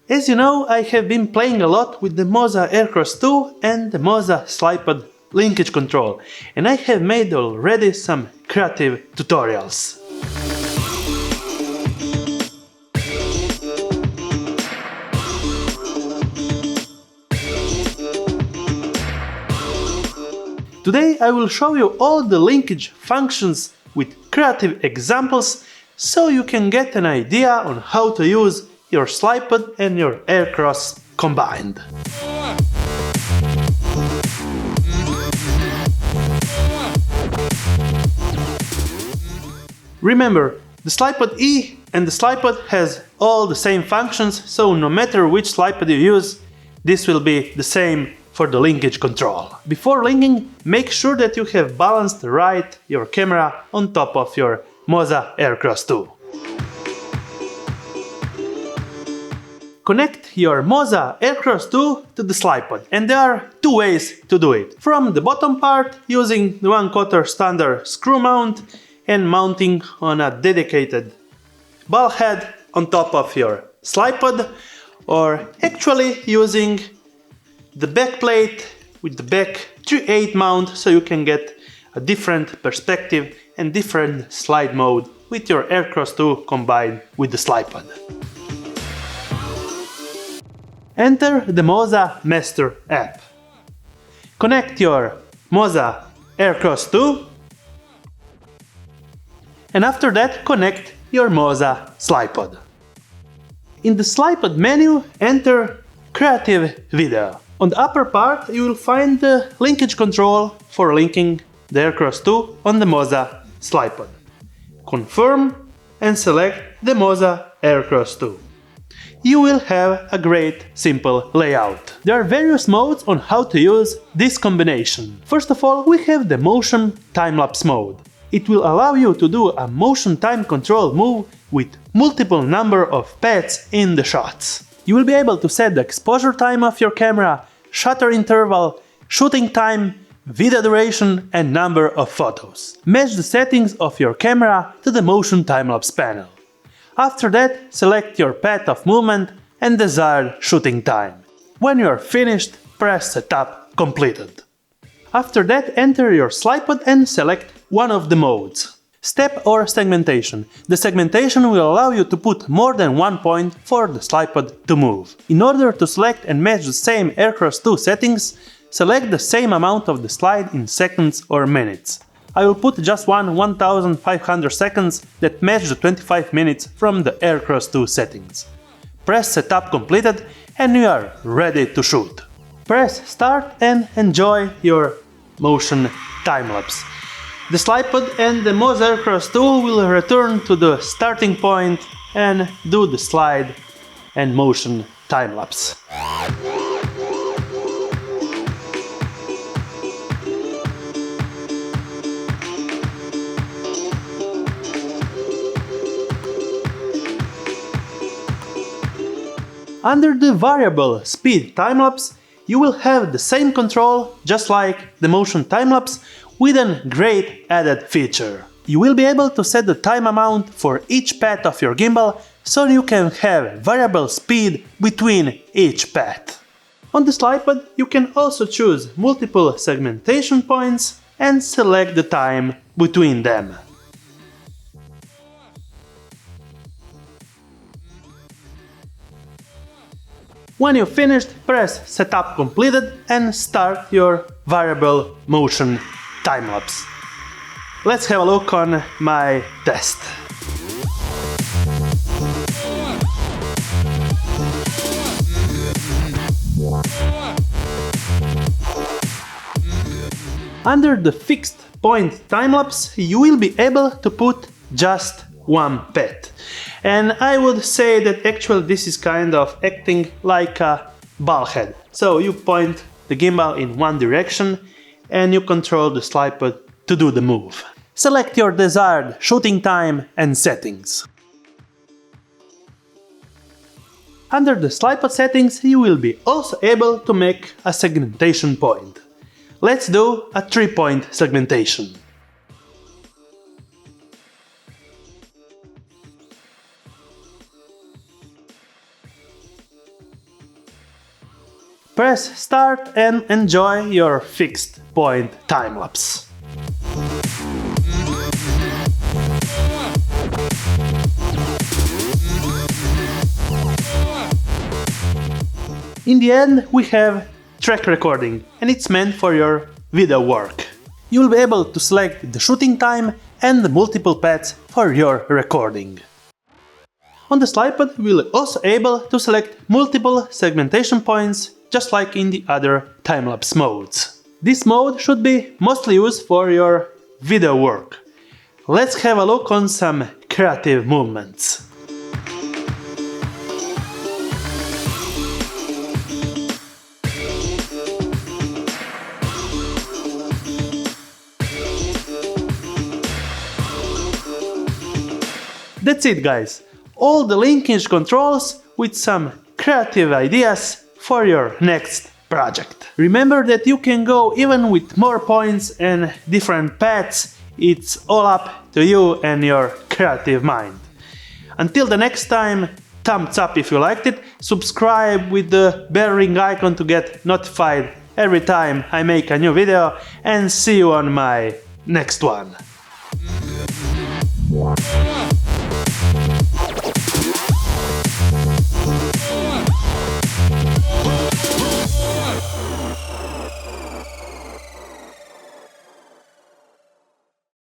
As you know, I have been playing a lot with the Moza Aircross 2 and the Moza Slypod linkage control, and I have made already some creative tutorials. Today I will show you all the linkage functions with creative examples, so you can get an idea on how to use your Slypod and your Aircross combined. Remember, the Slypod E and the Slypod has all the same functions, so no matter which Slypod you use, this will be the same for the linkage control. Before linking, make sure that you have balanced right your camera on top of your Moza Aircross 2. Connect your Moza Aircross 2 to the Slypod, and there are two ways to do it. From the bottom part, using the 1/4 standard screw mount and mounting on a dedicated ball head on top of your Slypod, or actually using the back plate with the back 3/8 mount, so you can get a different perspective and different slide mode with your Aircross 2 combined with the Slypod. Enter the Moza Master app. Connect your Moza Aircross 2, and after that connect your Moza Slypod. In the Slypod menu, enter Creative Video. On the upper part you will find the linkage control for linking the Aircross 2 on the Moza Slypod. Confirm and select the Moza Aircross 2. You will have a great simple layout. There are various modes on how to use this combination. First of all, we have the motion time-lapse mode. It will allow you to do a motion time control move with multiple number of paths in the shots. You will be able to set the exposure time of your camera, shutter interval, shooting time, video duration and number of photos. Match the settings of your camera to the motion time-lapse panel. After that, select your path of movement and desired shooting time. When you are finished, press Setup Completed. After that, enter your Slypod and select one of the modes. Step or segmentation. The segmentation will allow you to put more than one point for the Slypod to move. In order to select and match the same Aircross 2 settings, select the same amount of the slide in seconds or minutes. I will put just 1500 seconds that match the 25 minutes from the Aircross 2 settings. Press Setup Completed and you are ready to shoot. Press Start and enjoy your motion time-lapse. The Slypod and the Moza Aircross 2 will return to the starting point and do the slide and motion time-lapse. Under the variable speed time-lapse, you will have the same control just like the motion time-lapse, with a great added feature. You will be able to set the time amount for each path of your gimbal, so you can have variable speed between each path. On the Slypod you can also choose multiple segmentation points and select the time between them. When you're finished, press Setup Completed and start your variable motion time-lapse. Let's have a look on my test. Under the fixed point time-lapse, you will be able to put just one path. And I would say that actually this is kind of acting like a ball head. So you point the gimbal in one direction and you control the Slypod to do the move. Select your desired shooting time and settings. Under the Slypod settings you will be also able to make a segmentation point. Let's do a 3-point segmentation. Press start and enjoy your fixed point time-lapse. In the end, we have track recording, and it's meant for your video work. You will be able to select the shooting time and the multiple paths for your recording. On the Slypod, we will also able to select multiple segmentation points, just like in the other time-lapse modes. This mode should be mostly used for your video work. Let's have a look on some creative movements. That's it, guys. All the linkage controls with some creative ideas for your next project. Remember that you can go even with more points and different paths. It's all up to you and your creative mind. Until the next time, thumbs up if you liked it, subscribe with the bell ring icon to get notified every time I make a new video, and see you on my next one.